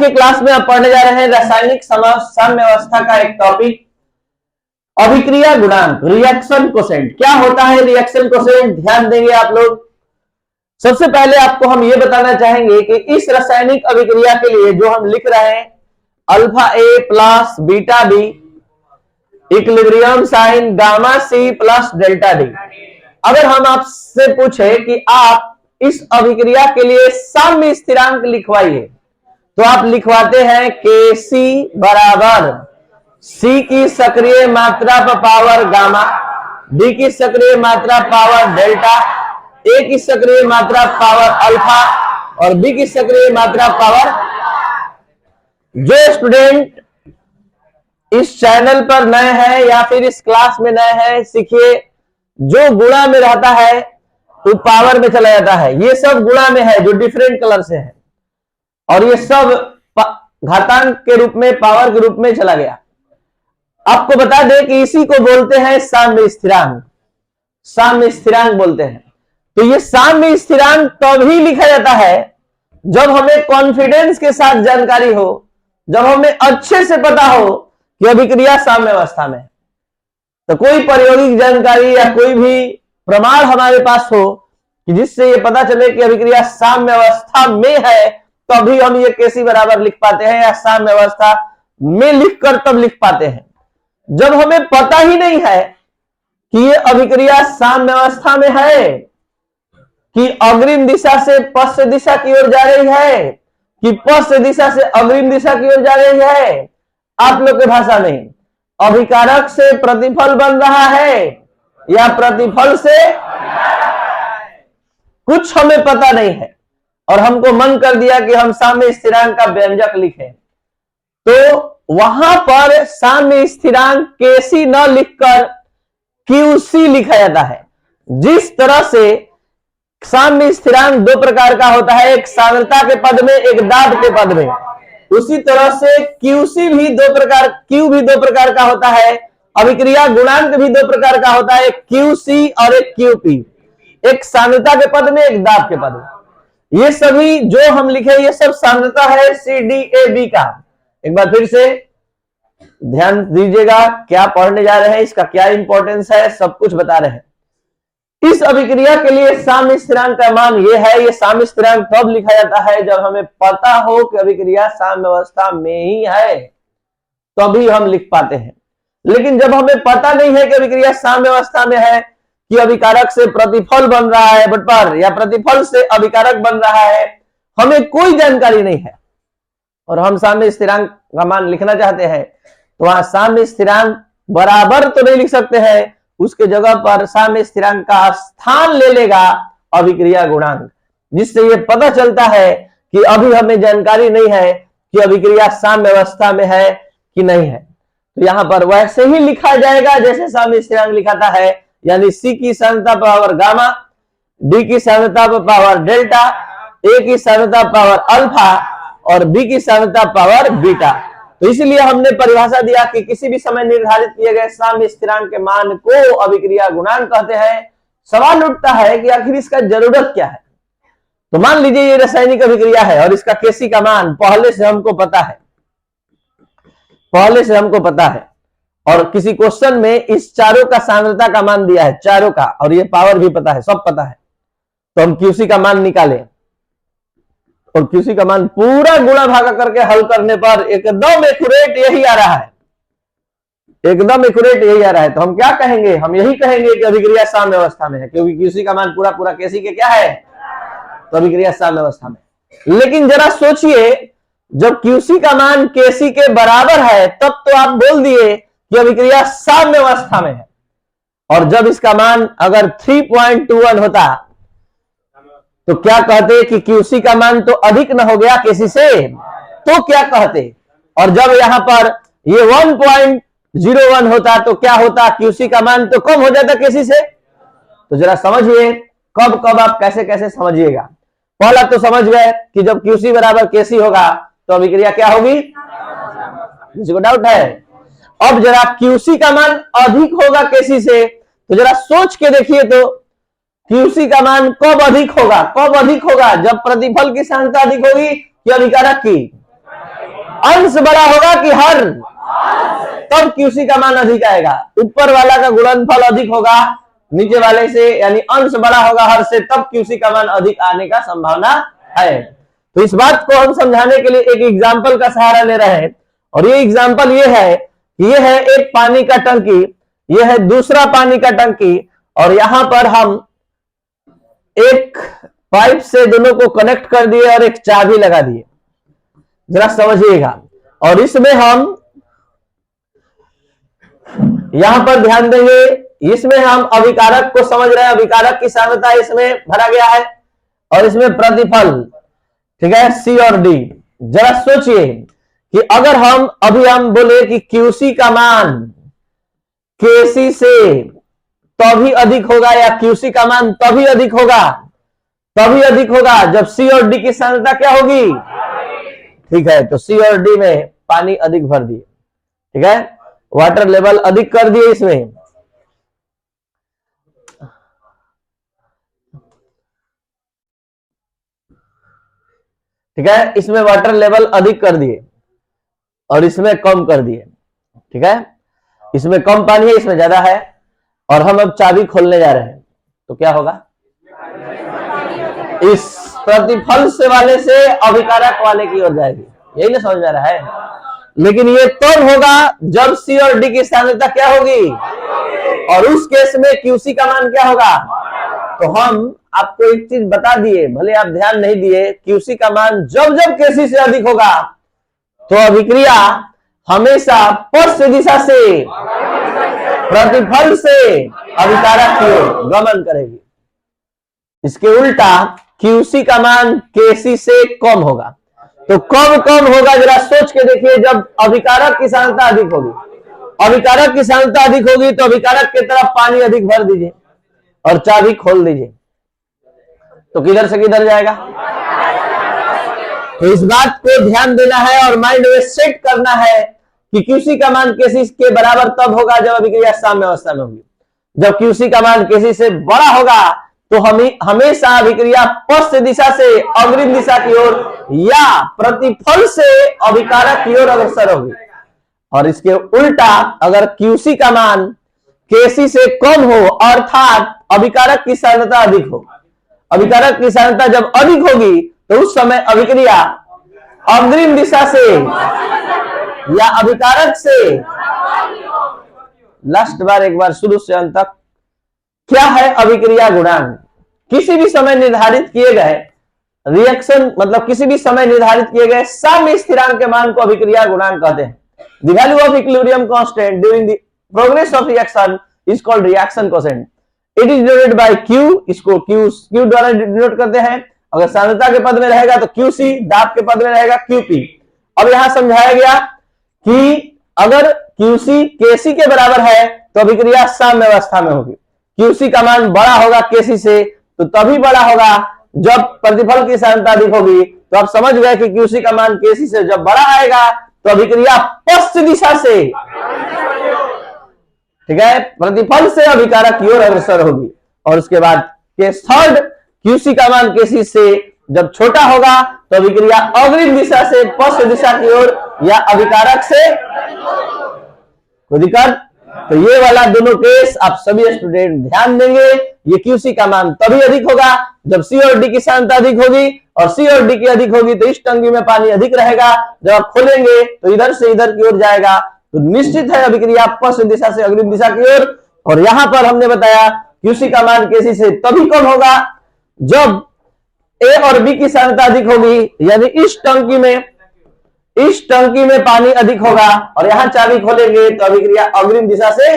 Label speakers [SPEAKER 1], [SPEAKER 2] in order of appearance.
[SPEAKER 1] के क्लास में आप पढ़ने जा रहे हैं रासायनिक साम्यावस्था का एक टॉपिक अभिक्रिया गुणांक, रिएक्शन कोसेंट। क्या होता है रिएक्शन कोसेंट, ध्यान देंगे आप लोग। सबसे पहले आपको हम ये बताना चाहेंगे कि इस रासायनिक अभिक्रिया के लिए जो हम लिख रहे हैं alpha A plus beta B equilibrium sign gamma C plus delta D. अगर हम आपसे पूछे कि आप इस अभिक्रिया के लिए साम्य स्थिरांक लिखवाइए तो आप लिखवाते हैं के सी बराबर सी की सक्रिय मात्रा पर पावर गामा, डी की सक्रिय मात्रा पावर डेल्टा, ए की सक्रिय मात्रा पावर अल्फा और बी की सक्रिय मात्रा पावर। जो स्टूडेंट इस चैनल पर नए हैं या फिर इस क्लास में नए हैं, सीखिए जो गुणा में रहता है तो पावर में चला जाता है। ये सब गुणा में है जो डिफरेंट कलर से है, और ये सब घातांक के रूप में पावर के रूप में चला गया। आपको बता दें कि इसी को बोलते हैं साम्य स्थिरांक, साम्य स्थिरांक बोलते हैं। तो ये साम्य स्थिरांक तभी लिखा जाता है जब हमें कॉन्फिडेंस के साथ जानकारी हो, जब हमें अच्छे से पता हो कि अभिक्रिया साम्य अवस्था में। तो कोई प्रायोगिक जानकारी या कोई भी प्रमाण हमारे पास हो कि जिससे ये पता चले कि अभिक्रिया साम्य अवस्था में है, तभी हम ये केसी बराबर लिख पाते हैं या साम्य अवस्था में लिखकर तब लिख पाते हैं। जब हमें पता ही नहीं है कि ये अभिक्रिया साम्य अवस्था में है, कि अग्रिम दिशा से पश्च दिशा की ओर जा रही है, कि पश्च दिशा से अग्रिम दिशा की ओर जा रही है, आप लोग के भाषा में अभिकारक से प्रतिफल बन रहा है या प्रतिफल से, कुछ हमें पता नहीं है और हमको मन कर दिया कि हम साम्य स्थिरांक का व्यंजक लिखें, तो वहां पर साम्य स्थिरांक केसी न लिखकर क्यूसी लिखा जाता है। जिस तरह से साम्य स्थिरांक दो प्रकार का होता है, एक सांद्रता के पद में, एक दाब के पद में, उसी तरह से क्यूसी भी दो प्रकार, क्यू भी दो प्रकार का होता है, अभिक्रिया गुणांक भी दो प्रकार का होता है, एक क्यूसी और एक क्यूपी, एक सांद्रता के पद में, एक दाब के पद में। ये सभी जो हम लिखे ये सब सांद्रता है सी डी ए बी का। एक बार फिर से ध्यान दीजिएगा, क्या पढ़ने जा रहे हैं, इसका क्या इंपॉर्टेंस है, सब कुछ बता रहे हैं। इस अभिक्रिया के लिए साम्य स्थिरांक का मान ये है। ये साम्य स्थिरांक तब लिखा जाता है जब हमें पता हो कि अभिक्रिया साम्य अवस्था में ही है, तभी हम लिख पाते हैं। लेकिन जब हमें पता नहीं है कि अभिक्रिया साम्य अवस्था में है, कि अभिकारक से प्रतिफल बन रहा है बटपर या प्रतिफल से अभिकारक बन रहा है, हमें कोई जानकारी नहीं है और हम साम्य स्थिरांक का मान लिखना चाहते हैं, तो वहां साम्य स्थिरांक बराबर तो नहीं लिख सकते हैं, उसके जगह पर साम्य स्थिरांक का स्थान ले लेगा अभिक्रिया गुणांक, जिससे ये पता चलता है कि अभी हमें जानकारी नहीं है कि अभिक्रिया साम्य अवस्था में है कि नहीं है। तो यहां पर वैसे ही लिखा जाएगा जैसे साम्य स्थिरांक लिखाता है, यानी सी की सांद्रता पावर गामा, डी की सांद्रता पावर डेल्टा, ए की सांद्रता पावर अल्फा और बी की सांद्रता पावर बीटा। तो इसलिए हमने परिभाषा दिया कि किसी भी समय निर्धारित किए गए साम्य स्थिरांक के मान को अभिक्रिया गुणांक कहते हैं। सवाल उठता है कि आखिर इसका जरूरत क्या है। तो मान लीजिए ये रासायनिक अभिक्रिया है और इसका केसी का मान पहले से हमको पता है, पहले से हमको पता है, और किसी क्वेश्चन में इस चारों का सांद्रता का मान दिया है, चारों का, और ये पावर भी पता है, सब पता है, तो हम क्यूसी का मान निकालें और क्यूसी का मान पूरा गुणा भागा करके हल करने पर एकदम एक्यूरेट यही आ रहा है, एकदम एक्यूरेट यही आ रहा है। तो हम क्या कहेंगे, हम यही कहेंगे कि अभिक्रिया साम्य अवस्था में है, क्योंकि क्यूसी का मान पूरा पूरा केसी के क्या है, तो अभिक्रिया साम्य अवस्था में। लेकिन जरा सोचिए, जब क्यूसी का मान केसी के बराबर है तब तो आप बोल दिए कि अभिक्रिया साम्य अवस्था में है, और जब इसका मान अगर 3.21 होता तो क्या कहते कि क्यूसी का मान तो अधिक न हो गया केसी से, तो क्या कहते। और जब यहां पर ये 1.01 होता तो क्या होता, क्यूसी का मान तो कम हो जाता केसी से। तो जरा समझिए कब कब आप कैसे कैसे समझिएगा। पहला तो समझ गए कि जब क्यूसी बराबर केसी होगा तो अभिक्रिया क्या होगी, किसी को डाउट है। अब जरा क्यूसी का मान अधिक होगा केसी से, तो जरा सोच के देखिए तो क्यूसी का मान कब अधिक होगा, कब अधिक होगा, जब प्रतिफल की सांद्रता अधिक होगी कि अभिकारक की, अंश बड़ा होगा कि हर, तब क्यूसी का मान अधिक आएगा। ऊपर वाला का गुणनफल अधिक होगा नीचे वाले से, यानी अंश बड़ा होगा हर से, तब क्यूसी का मान अधिक आने का संभावना है। तो इस बात को हम समझाने के लिए एक एग्जाम्पल का सहारा ले रहे हैं, और ये एग्जाम्पल ये है कि ये है एक पानी का टंकी, ये है दूसरा पानी का टंकी, और यहां पर हम एक पाइप से दोनों को कनेक्ट कर दिए और एक चाबी लगा दिए। जरा समझिएगा, और इसमें हम यहां पर ध्यान देंगे, इसमें हम अभिकारक को समझ रहे हैं, अभिकारक की सांद्रता इसमें भरा गया है, और इसमें प्रतिफल, ठीक है, सी और डी। जरा सोचिए कि अगर हम बोले कि क्यूसी का मान केसी से तभी अधिक होगा, या क्यूसी का मान तभी अधिक होगा जब सी और डी की सांद्रता क्या होगी, ठीक है। तो सी और डी में पानी अधिक भर दिए, ठीक है, वाटर लेवल अधिक कर दिए इसमें, ठीक है, इसमें वाटर लेवल अधिक कर दिए और इसमें कम कर दिए, ठीक है। इसमें कम पानी है, इसमें ज्यादा है, और हम अब चाबी खोलने जा रहे हैं, तो क्या होगा, इस प्रतिफल से वाले से अभिकारक वाले की ओर जाएगी, यही ना समझ में आ रहा है। लेकिन ये तब होगा जब सी और डी की सांद्रता क्या होगी, और उस केस में क्यूसी का मान क्या होगा। तो हम आपको एक चीज बता दिए, भले आप ध्यान नहीं दिए, क्यूसी का मान जब जब केसी से अधिक होगा तो अभिक्रिया हमेशा पश्च दिशा से प्रतिफल से अभिकारक की ओर गमन करेगी। इसके उल्टा क्यूसी का मान केसी से कम होगा। तो कब होगा, जरा सोच के देखिए, जब अभिकारक की सांद्रता अधिक होगी, अभिकारक की सांद्रता अधिक होगी तो अभिकारक की तरफ पानी अधिक भर दीजिए और चाबी खोल दीजिए, तो किधर से किधर जाएगा। तो इस बात को ध्यान देना है और माइंड में सेट करना है कि क्यूसी का मान केसी के बराबर तब होगा जब अभिक्रिया साम्य अवस्था में होगी। जब क्यूसी का मान केसी से बड़ा होगा तो हमेशा अभिक्रिया पश्च दिशा से अग्रिम दिशा की ओर या प्रतिफल से अभिकारक की ओर अग्रसर होगी। और इसके उल्टा अगर क्यूसी का मान केसी से कम हो अर्थात अभिकारक की सांद्रता अधिक हो, अभिकारक की सांद्रता जब अधिक होगी तो उस समय अभिक्रिया अग्रिम दिशा से या अभिकारक से, लास्ट बार एक बार शुरू से अंत तक, क्या है अभिक्रिया गुणांक। किसी भी समय निर्धारित किए गए रिएक्शन, मतलब किसी भी समय निर्धारित किए गए साम्य स्थिरांक के मान को अभिक्रिया गुणांक कहते हैं। The value of equilibrium constant during the progress of reaction is called reaction coefficient. It is denoted by Q, इसको Q द्वारा डिनोट करते हैं। अगर सांद्रता के पद में रहेगा तो QC, दाब के पद में रहेगा QP। अब यहां समझाया गया कि अगर QC KC के बराबर है तो अभिक्रिया साम्य अवस्था में होगी। QC का मान बड़ा होगा KC से तो तभी बड़ा होगा जब प्रतिफल की सांद्रता अधिक होगी। तो आप समझ गए कि QC का मान KC से जब बड़ा आएगा तो अभिक्रिया पश्च दिशा से, ठीक है, प्रतिफल से अभिकारक की ओर अग्रसर होगी। और उसके बाद केस थर्ड, QC का मान KC से जब छोटा होगा तो अभिक्रिया अग्रिम दिशा से पश्च दिशा की ओर या अभिकारक से, कोई दिक्कत। तो ये वाला दोनों केस आप सभी स्टूडेंट ध्यान देंगे। ये QC का मान तभी अधिक होगा जब C और D की सांद्रता अधिक होगी, और C और D की अधिक होगी तो इस टंकी में पानी अधिक रहेगा। जब आप खोलेंगे तो इधर से इधर की ओर जाएगा, तो निश्चित है अभिक्रिया पश्च दिशा से अग्रिम दिशा की ओर। और यहां पर हमने बताया QC का मान KC से तभी कम होगा जब A और B की सांद्रता अधिक होगी, यानी इस टंकी में पानी अधिक होगा, और यहां चाबी खोलेंगे तो अभिक्रिया अग्रिम दिशा से